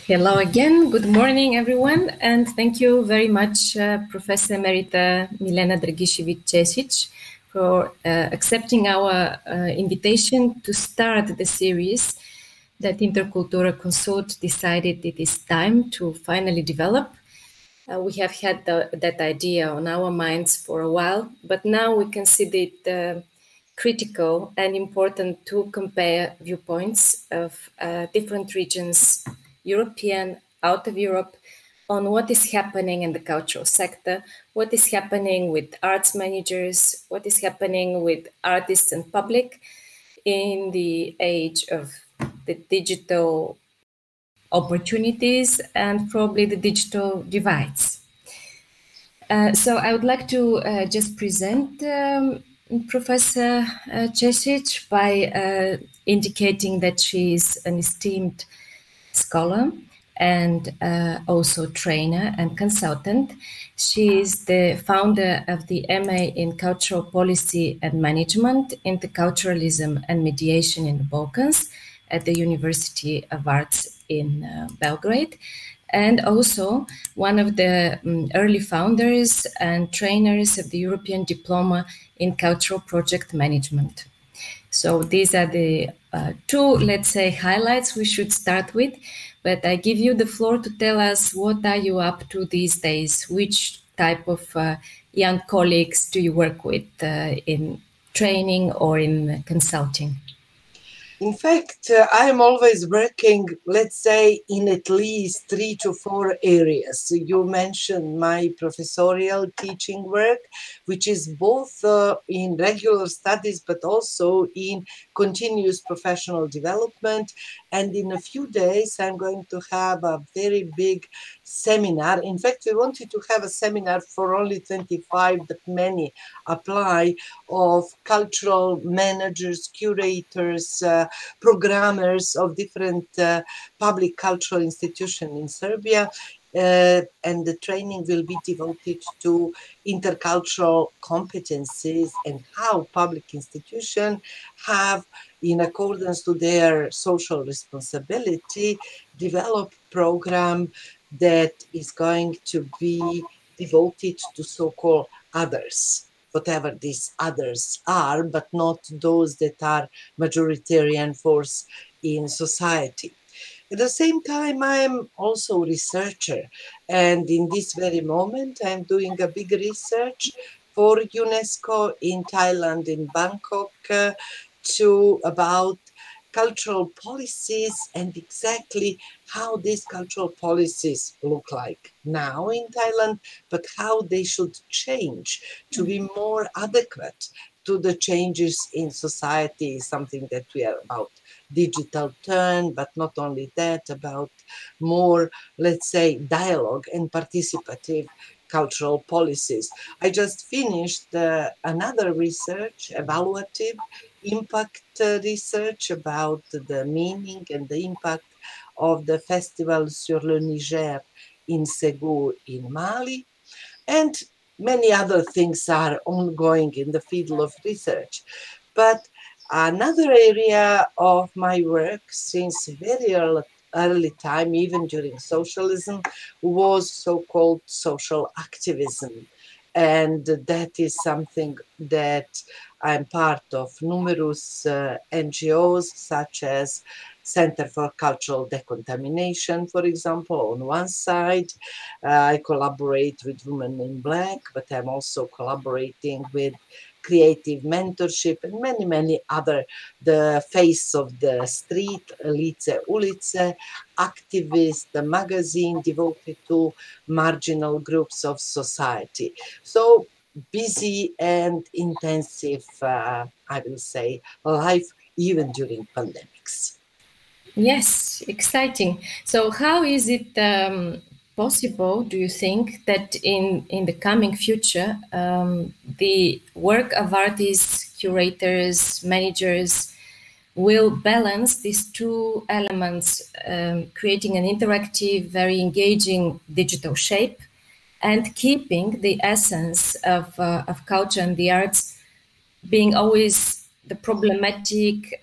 Hello again. Good morning, everyone. And thank you very much, Professor Emerita Milena Dragićević-Šešić, for accepting our invitation to start the series that Intercultural Consult decided it is time to finally develop. We have had that idea on our minds for a while, but now we consider it critical and important to compare viewpoints of different regions, European, out of Europe, on what is happening in the cultural sector, what is happening with arts managers, what is happening with artists and public in the age of the digital opportunities and probably the digital divides. So I would like to just present Professor Šešić by indicating that she is an esteemed scholar and also trainer and consultant. She is the founder of the MA in Cultural Policy and Management, Interculturalism and Mediation in the Balkans at the University of Arts in Belgrade, and also one of the early founders and trainers of the European Diploma in Cultural Project Management. So these are the two, let's say, highlights we should start with, but I give you the floor to tell us what are you up to these days, which type of young colleagues do you work with in training or in consulting? In fact, I am always working, let's say, in at least 3 to 4 areas. You mentioned my professorial teaching work, which is both in regular studies, but also in continuous professional development. And in a few days, I'm going to have a very big seminar. In fact, we wanted to have a seminar for only 25, but many apply, of cultural managers, curators, programmers of different public cultural institutions in Serbia. And the training will be devoted to intercultural competencies and how public institutions have, in accordance to their social responsibility, developed program that is going to be devoted to so-called others, whatever these others are, but not those that are majoritarian force in society. At the same time, I am also a researcher, and in this very moment, I'm doing a big research for UNESCO in Thailand, in Bangkok, about cultural policies and exactly how these cultural policies look like now in Thailand, but how they should change to be more adequate to the changes in society, something that we are about digital turn, but not only that, about more, let's say, dialogue and participative cultural policies. I just finished another research, evaluative impact research about the meaning and the impact of the Festival sur le Niger in Ségou in Mali. And many other things are ongoing in the field of research. But another area of my work since very early time, even during socialism, was so-called social activism. And that is something that I'm part of numerous NGOs, such as Center for Cultural Decontamination, for example, on one side. I collaborate with Women in Black, but I'm also collaborating with Creative Mentorship and many, many other, the Face of the Street, Lice Ulice, Activist, the magazine devoted to marginal groups of society. So busy and intensive, I will say, life even during pandemics. Yes, exciting. So how is it possible, do you think, that in the coming future, the work of artists, curators, managers will balance these two elements, creating an interactive, very engaging digital shape and keeping the essence of culture and the arts being always the problematic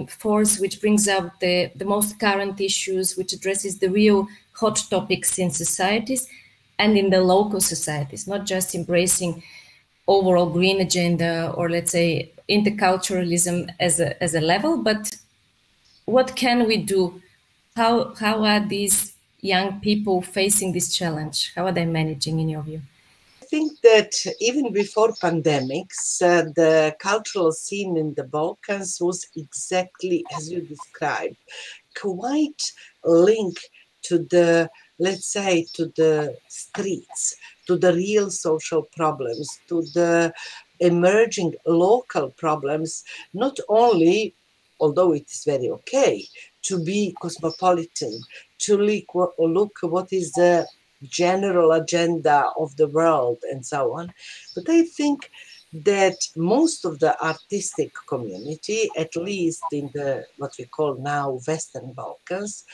force which brings out the most current issues, which addresses the real hot topics in societies and in the local societies, not just embracing overall green agenda or, let's say, interculturalism as a level, but what can we do? How are these young people facing this challenge? How are they managing, in your view? I think that even before pandemics, the cultural scene in the Balkans was exactly as you described, quite linked to the, let's say, to the streets, to the real social problems, to the emerging local problems, not only, although it is very okay, to be cosmopolitan, to look what is the general agenda of the world and so on. But I think that most of the artistic community, at least in the what we call now Western Balkans,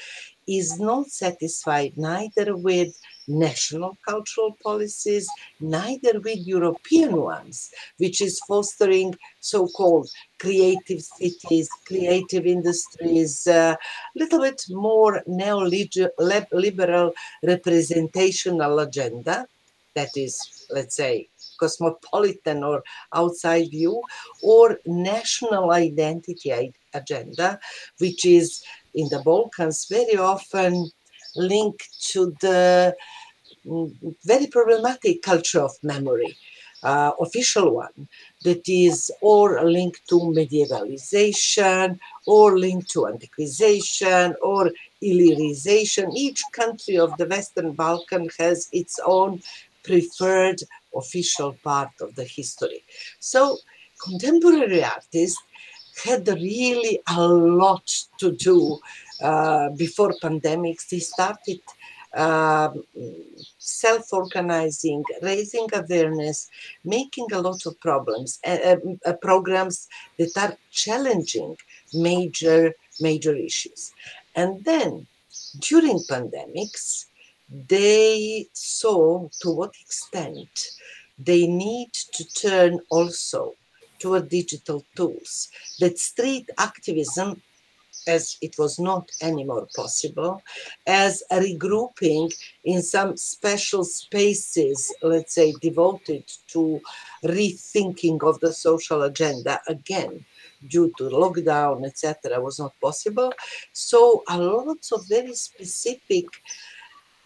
is not satisfied neither with national cultural policies, neither with European ones, which is fostering so-called creative cities, creative industries, a little bit more neoliberal representational agenda that is, let's say, cosmopolitan or outside view, or national identity agenda, which is in the Balkans very often linked to the very problematic culture of memory, official one, that is or linked to medievalization, or linked to antiquization, or Illyrization. Each country of the Western Balkan has its own preferred official part of the history. So contemporary artists had really a lot to do before pandemics. They started self-organizing, raising awareness, making a lot of programs that are challenging major issues. And then during pandemics, they saw to what extent they need to turn also toward digital tools, that street activism, as it was not anymore possible, as a regrouping in some special spaces, let's say, devoted to rethinking of the social agenda, again, due to lockdown, etc., was not possible. So a lot of very specific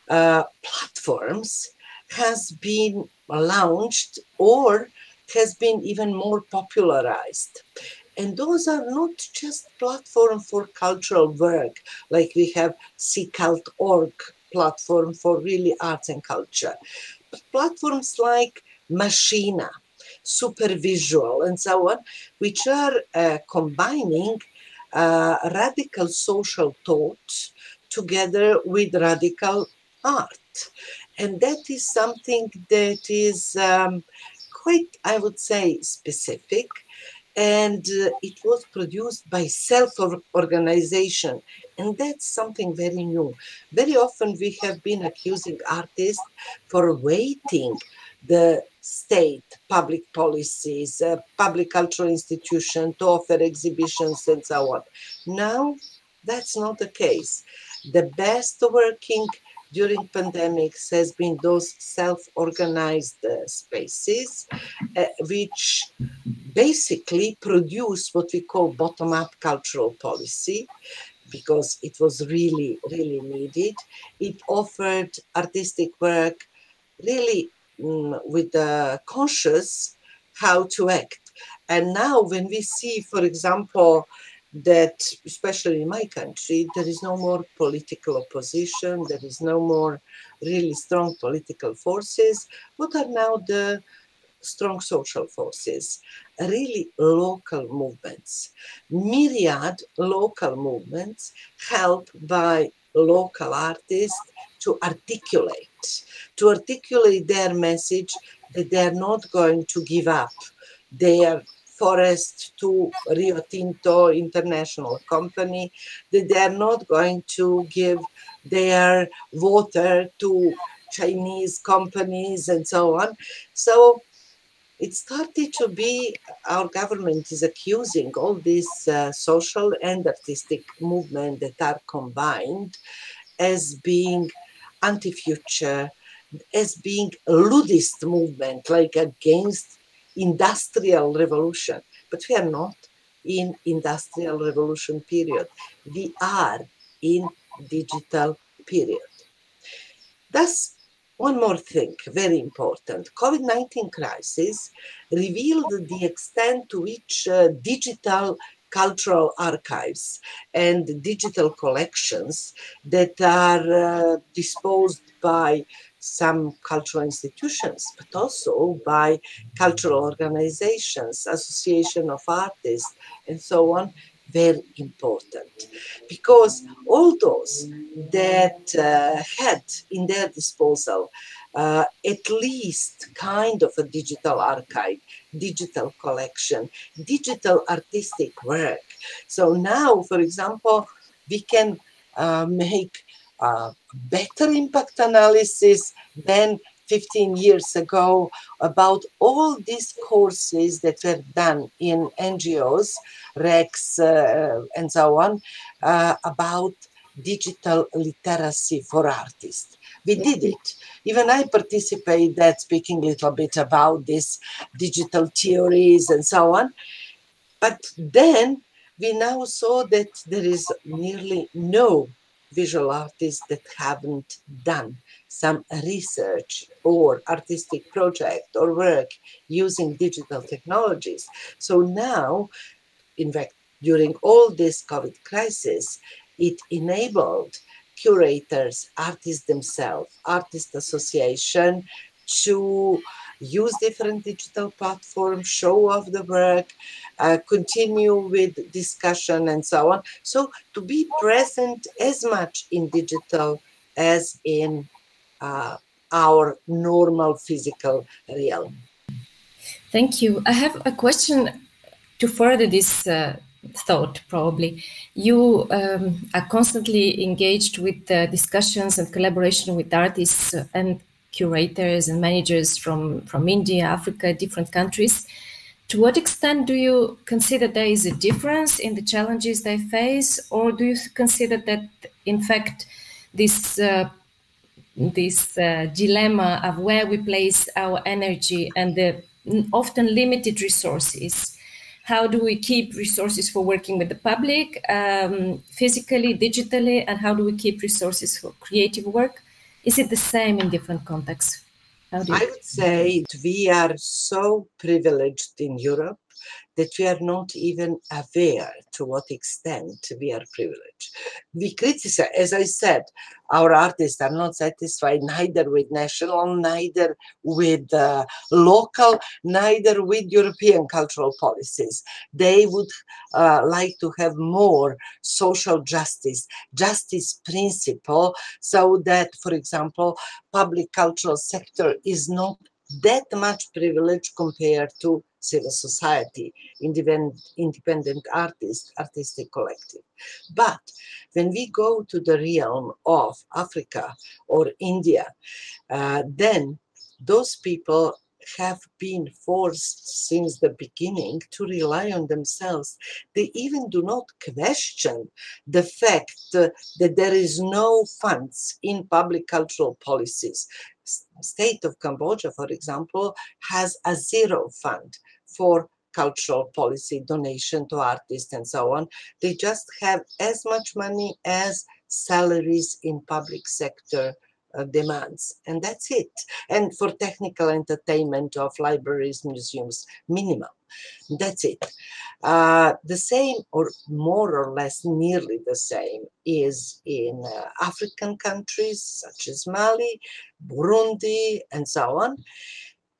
platforms has been launched or has been even more popularized. And those are not just platforms for cultural work, like we have ccult.org platform for really arts and culture, but platforms like Machina, Supervisual, and so on, which are combining radical social thought together with radical art. And that is something that is quite, I would say, specific. And it was produced by self-organization. And that's something very new. Very often we have been accusing artists for waiting the state, public policies, public cultural institutions to offer exhibitions and so on. Now, that's not the case. The best working during pandemics has been those self-organized spaces, which basically produce what we call bottom-up cultural policy, because it was really, really needed. It offered artistic work really with the conscious how to act. And now when we see, for example, that especially in my country, there is no more political opposition, there is no more really strong political forces. What are now the strong social forces? Really local movements, myriad local movements helped by local artists to articulate their message that they are not going to give up their forest to Rio Tinto international company, that they are not going to give their water to Chinese companies and so on. So it started to be, our government is accusing all these social and artistic movements that are combined as being anti-future, as being a ludist movement, like against industrial revolution. But we are not in industrial revolution period. We are in digital period. Thus, one more thing, very important. COVID-19 crisis revealed the extent to which digital cultural archives and digital collections that are disposed by some cultural institutions, but also by cultural organizations, association of artists, and so on, very important. Because all those that had in their disposal at least kind of a digital archive, digital collection, digital artistic work. So now, for example, we can make better impact analysis than 15 years ago about all these courses that were done in NGOs, REX, and so on, about digital literacy for artists. We did it. Even I participated, speaking a little bit about this digital theories and so on. But then we now saw that there is nearly no visual artists that haven't done some research or artistic project or work using digital technologies. So now, in fact, during all this COVID crisis, it enabled curators, artists themselves, artist association to use different digital platforms, show off the work, continue with discussion and so on. So to be present as much in digital as in our normal physical realm. Thank you. I have a question to further this thought, probably. You are constantly engaged with discussions and collaboration with artists and curators and managers from India, Africa, different countries. To what extent do you consider there is a difference in the challenges they face, or do you consider that, in fact, this dilemma of where we place our energy and the often limited resources, how do we keep resources for working with the public, physically, digitally, and how do we keep resources for creative work? Is it the same in different contexts? I would say we are so privileged in Europe that we are not even aware to what extent we are privileged. We criticize, as I said, our artists are not satisfied neither with national, neither with local, neither with European cultural policies. They would like to have more social justice principle, so that, for example, public cultural sector is not that much privilege compared to civil society, independent artists, artistic collective. But when we go to the realm of Africa or India, then those people have been forced since the beginning to rely on themselves. They even do not question the fact that there is no funds in public cultural policies. State of Cambodia, for example, has a zero fund for cultural policy donation to artists and so on. They just have as much money as salaries in public sector demands, and that's it. And for technical entertainment of libraries, museums, minimum. That's it. The same, or more or less nearly the same, is in African countries such as Mali, Burundi, and so on.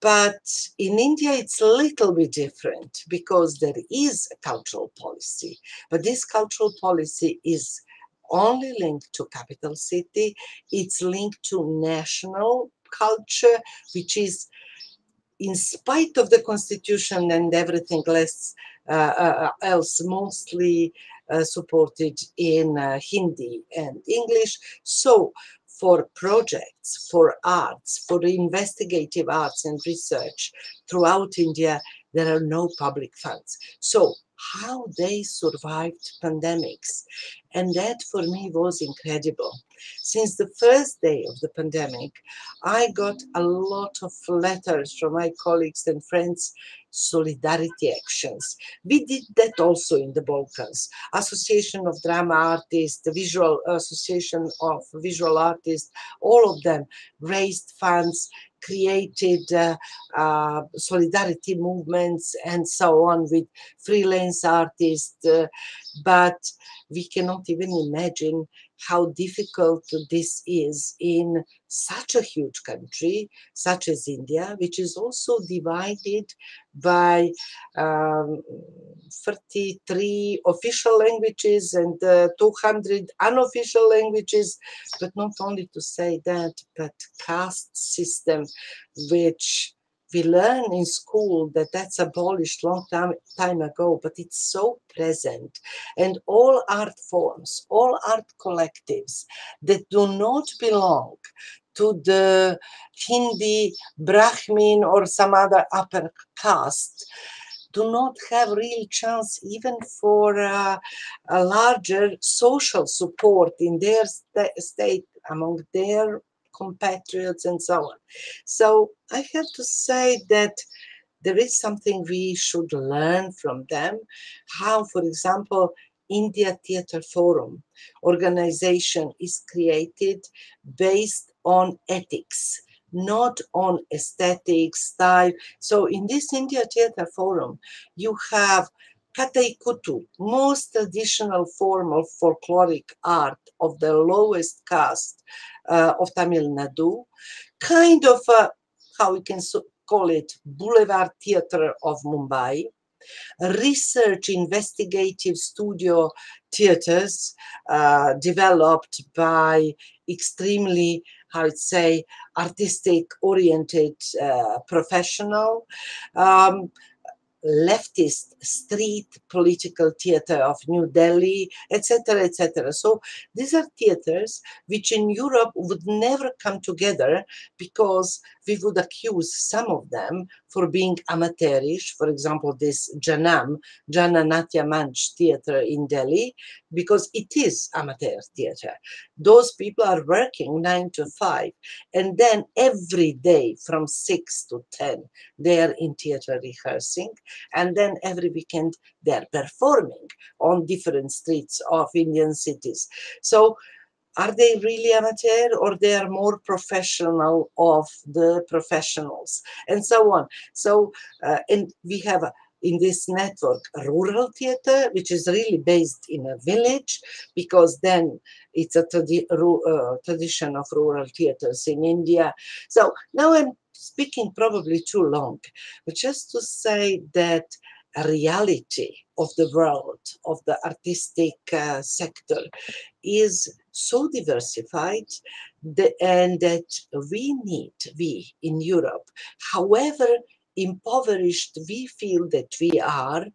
But in India, it's a little bit different because there is a cultural policy. But this cultural policy is only linked to capital city. It's linked to national culture, which is, in spite of the constitution and everything else, mostly supported in Hindi and English. So for projects, for arts, for investigative arts and research throughout India, there are no public funds. So how they survived pandemics. And that for me was incredible. Since the first day of the pandemic, I got a lot of letters from my colleagues and friends, solidarity actions. We did that also in the Balkans. Association of Drama Artists, the Visual Association of Visual Artists, all of them raised funds, created solidarity movements and so on with freelance artists, but we cannot even imagine how difficult this is in such a huge country, such as India, which is also divided by 33 official languages and 200 unofficial languages. But not only to say that, but caste system, which we learn in school that that's abolished long time ago, but it's so present. And all art forms, all art collectives that do not belong to the Hindi, Brahmin, or some other upper caste do not have real chance even for a larger social support in their state, among their compatriots and so on. So I have to say that there is something we should learn from them. How, for example, India Theatre Forum organization is created based on ethics, not on aesthetics, style. So in this India Theatre Forum, you have Kataikutu, most traditional form of folkloric art of the lowest caste of Tamil Nadu, kind of how we can call it, Boulevard Theatre of Mumbai, research investigative studio theaters developed by extremely, how I'd say, artistic oriented professional, leftist street political theater of New Delhi, etc., etc. So these are theaters which in Europe would never come together because we would accuse some of them for being amateurish. For example, this Jana Natya Manch theater in Delhi, because it is amateur theater. Those people are working 9 to 5, and then every day from 6 to 10, they are in theater rehearsing. And then every weekend they're performing on different streets of Indian cities. So are they really amateur, or they are more professional of the professionals, and so on? So, and we have in this network rural theater, which is really based in a village, because then it's a tradition of rural theaters in India. So now I'm speaking probably too long, but just to say that a reality of the world, of the artistic sector, is so diversified and that we in Europe, however impoverished we feel that we are,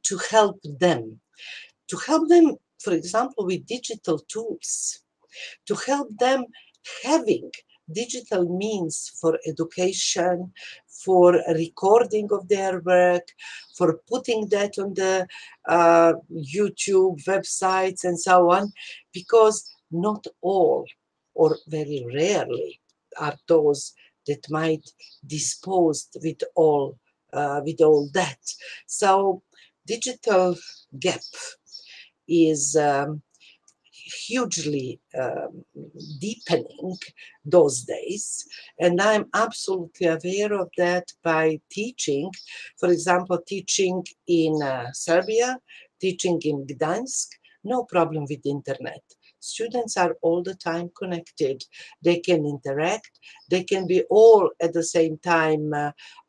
to help them, for example, with digital tools, to help them having digital means for education, for recording of their work, for putting that on the YouTube websites and so on, because not all, or very rarely, are those that might disposed with all that. So digital gap is hugely deepening those days, and I'm absolutely aware of that by teaching, for example, teaching in Serbia, teaching in Gdańsk, no problem with the internet. Students are all the time connected. They can interact. They can be all at the same time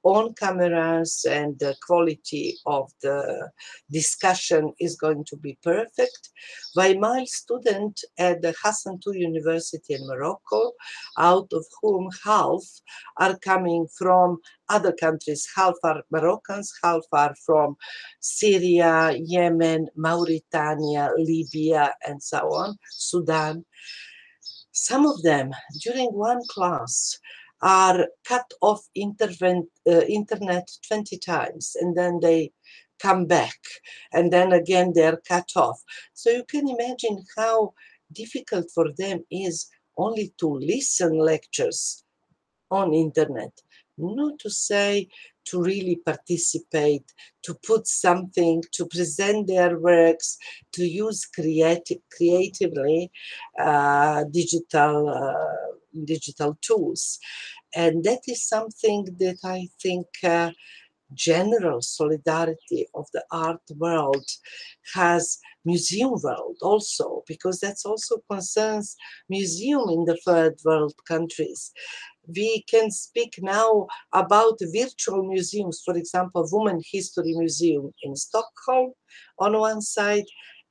on cameras, and the quality of the discussion is going to be perfect. While my student at the Hassan II University in Morocco, out of whom half are coming from other countries, half are Moroccans, half are from Syria, Yemen, Mauritania, Libya, and so on, Sudan. Some of them, during one class, are cut off internet 20 times, and then they come back, and then again they're cut off. So you can imagine how difficult for them is only to listen lectures on internet, not to say to really participate, to put something, to present their works, to use creatively digital tools. And that is something that I think general solidarity of the art world has museum world also, because that's also concerns museum in the third world countries. We can speak now about virtual museums, for example, Women History Museum in Stockholm on one side,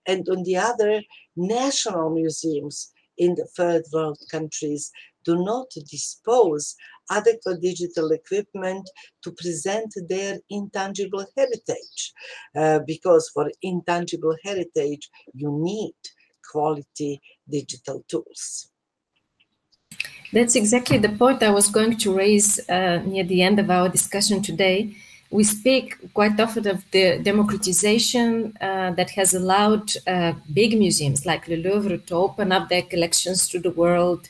and on the other, national museums in the third world countries do not dispose adequate digital equipment to present their intangible heritage, because for intangible heritage, you need quality digital tools. That's exactly the point I was going to raise near the end of our discussion today. We speak quite often of the democratization that has allowed big museums like Le Louvre to open up their collections to the world,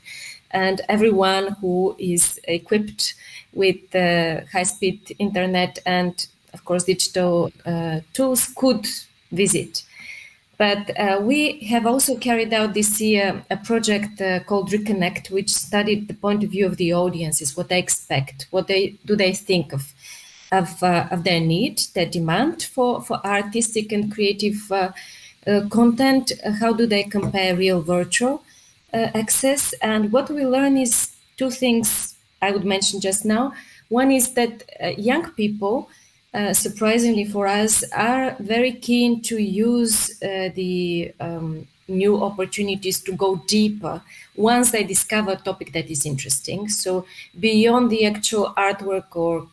and everyone who is equipped with high-speed internet and, of course, digital tools could visit. But we have also carried out this year a project called Reconnect, which studied the point of view of the audiences, what they expect, what do they think of their need, their demand for artistic and creative content, how do they compare real virtual access. And what we learn is two things I would mention just now. One is that young people, surprisingly for us, are very keen to use the new opportunities to go deeper once they discover a topic that is interesting. So beyond the actual artwork or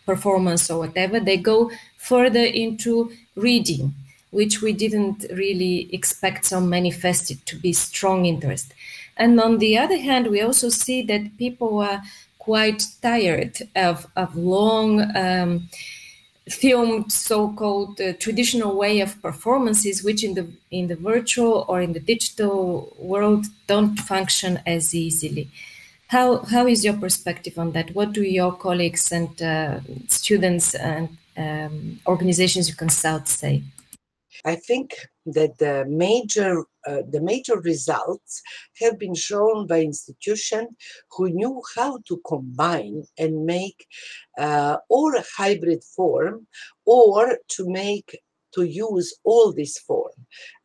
performance or whatever, they go further into reading, which we didn't really expect so manifested to be strong interest. And on the other hand, we also see that people are quite tired of long filmed so-called traditional way of performances, which in the virtual or in the digital world don't function as easily. How is your perspective on that? What do your colleagues and students and organizations you consult say? I think that the major results have been shown by institutions who knew how to combine and make or a hybrid form, or to use all this form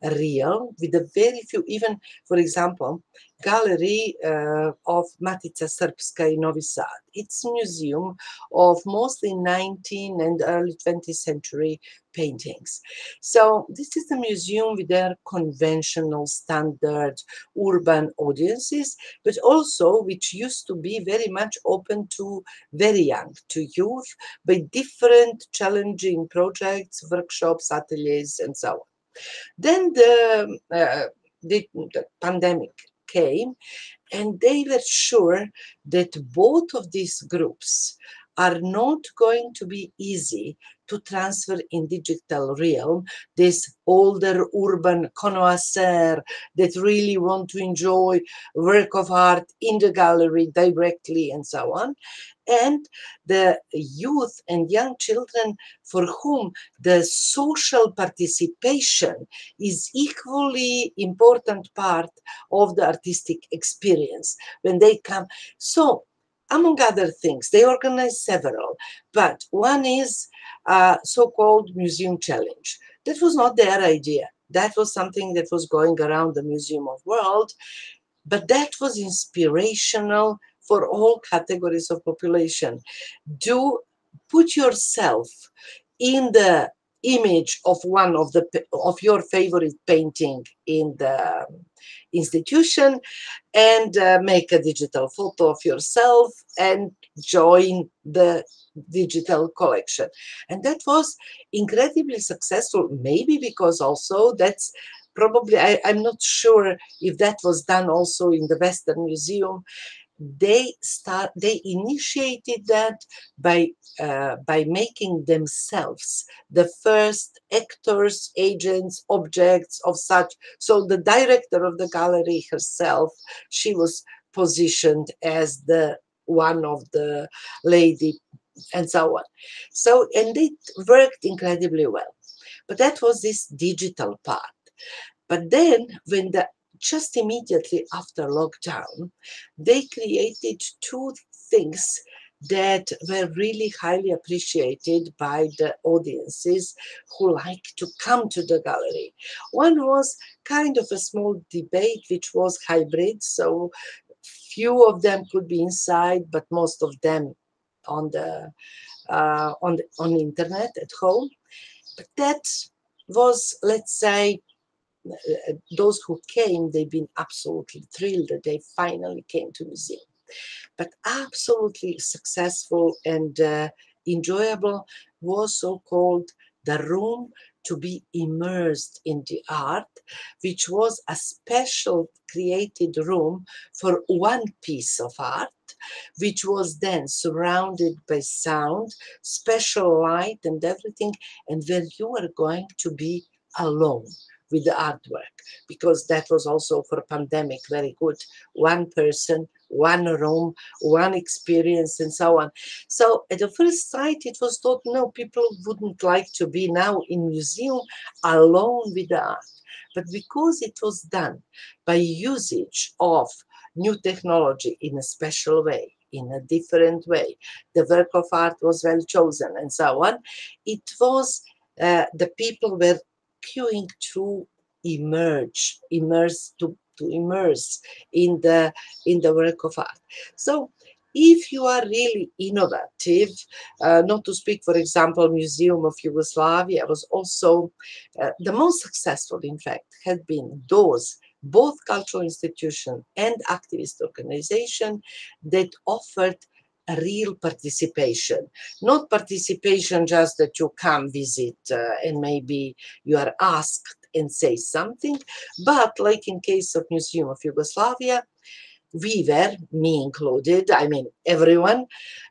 real with a very few, even for example, gallery of Matica Srpska in Novi Sad. It's a museum of mostly 19th and early 20th century paintings. So this is a museum with their conventional standard urban audiences, but also which used to be very much open to very young, to youth, by different challenging projects, workshops, ateliers, and so on. Then the pandemic came, and they were sure that both of these groups are not going to be easy to transfer in digital realm, this older urban connoisseur that really want to enjoy work of art in the gallery directly and so on, and the youth and young children for whom the social participation is equally important part of the artistic experience when they come. So, among other things, they organize several, but one is so-called Museum Challenge. That was not their idea. That was something that was going around the Museum of World, but that was inspirational for all categories of population. Do put yourself in the image of one of your favorite painting in the institution, and make a digital photo of yourself and join the digital collection. And that was incredibly successful, maybe because also that's probably, I'm not sure if that was done also in the Western Museum. They initiated that by making themselves the first actors, agents, objects of such. So the director of the gallery herself, she was positioned as the one of the lady, and so on. So, and it worked incredibly well. But that was this digital part. But then when just immediately after lockdown, they created two things that were really highly appreciated by the audiences who like to come to the gallery. One was kind of a small debate, which was hybrid. So few of them could be inside, but most of them on the internet at home. But that was, let's say, those who came, they've been absolutely thrilled that they finally came to museum. But absolutely successful and enjoyable was so-called the room to be immersed in the art, which was a special created room for one piece of art, which was then surrounded by sound, special light and everything, and where you were going to be alone with the artwork, because that was also for pandemic very good. One person, one room, one experience, and so on. So at the first sight, it was thought, no, people wouldn't like to be now in museum alone with the art. But because it was done by usage of new technology in a special way, in a different way, the work of art was well chosen, and so on, it was, the people were queuing to immerse in the work of art. So if you are really innovative, not to speak, for example, Museum of Yugoslavia was also the most successful, in fact, had been those both cultural institution and activist organization that offered a real participation, not participation just that you come visit and maybe you are asked and say something, but like in case of Museum of Yugoslavia, we were, me included, I mean everyone,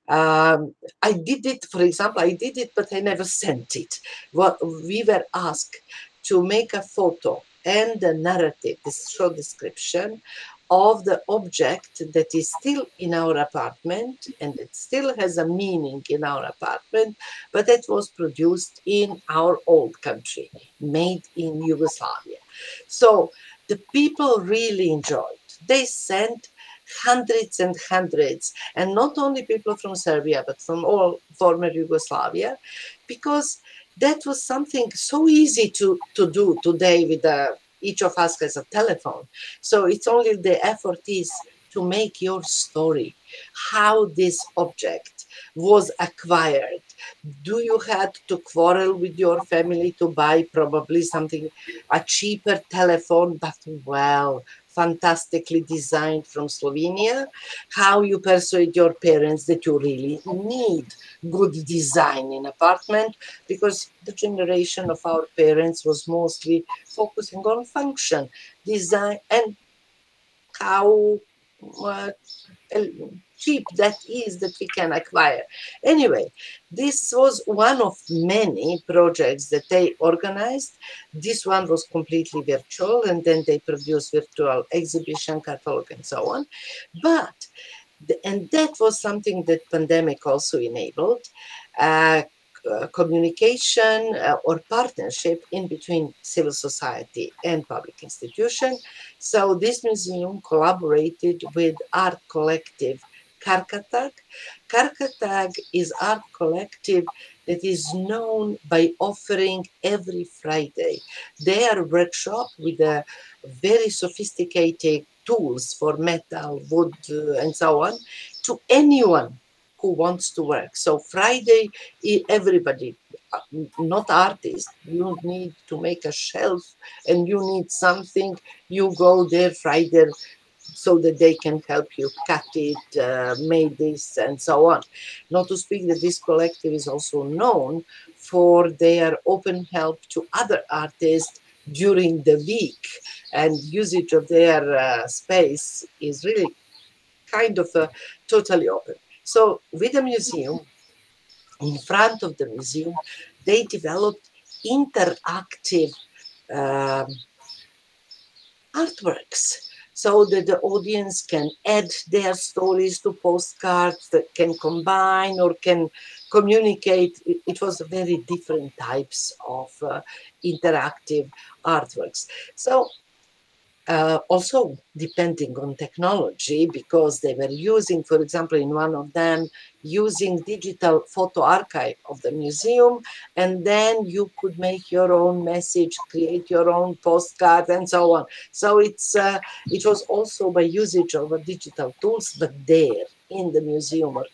I did it, for example, I did it, but I never sent it. We were asked to make a photo and a narrative, this short description of the object that is still in our apartment and it still has a meaning in our apartment, but it was produced in our old country, made in Yugoslavia. So the people really enjoyed. They sent hundreds and hundreds, and not only people from Serbia, but from all former Yugoslavia, because that was something so easy to do today with each of us has a telephone. So it's only the effort is to make your story, how this object was acquired. Do you had to quarrel with your family to buy probably something, a cheaper telephone, but well, fantastically designed from Slovenia? How you persuade your parents that you really need good design in apartment, because the generation of our parents was mostly focusing on function, design, and how cheap that is that we can acquire. Anyway, this was one of many projects that they organized. This one was completely virtual, and then they produced virtual exhibition, catalog, and so on. But, and that was something that pandemic also enabled, communication or partnership in between civil society and public institution. So this museum collaborated with art collective Karkatag. Karkatag is art collective that is known by offering every Friday their workshop with a very sophisticated tools for metal, wood, and so on, to anyone who wants to work. So Friday, everybody, not artists, you need to make a shelf and you need something, you go there Friday so that they can help you cut it, make this, and so on. Not to speak that this collective is also known for their open help to other artists during the week, and usage of their space is really kind of totally open. So with the museum, in front of the museum, they developed interactive artworks, so that the audience can add their stories to postcards, that can combine or can communicate. It was very different types of interactive artworks. So also depending on technology, because they were using, for example, in one of them, using digital photo archive of the museum, and then you could make your own message, create your own postcard, and so on. So it was also by usage of digital tools, but there in the museum or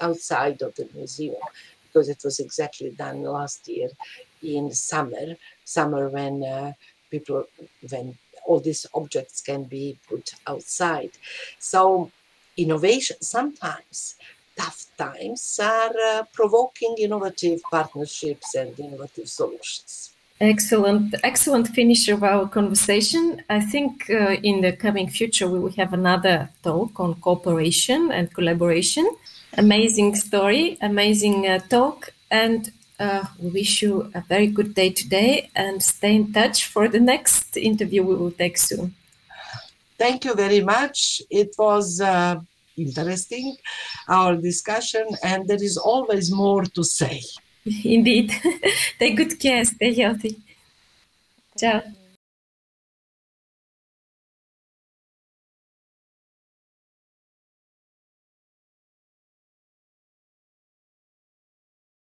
outside of the museum, because it was exactly done last year in summer when when all these objects can be put outside. So innovation, sometimes tough times are provoking innovative partnerships and innovative solutions. Excellent finish of our conversation. I think in the coming future we will have another talk on cooperation and collaboration. Amazing story, amazing talk, and we wish you a very good day today, and stay in touch for the next interview we will take soon. Thank you very much. It was interesting, our discussion, and there is always more to say. Indeed. Take good care, stay healthy. Ciao.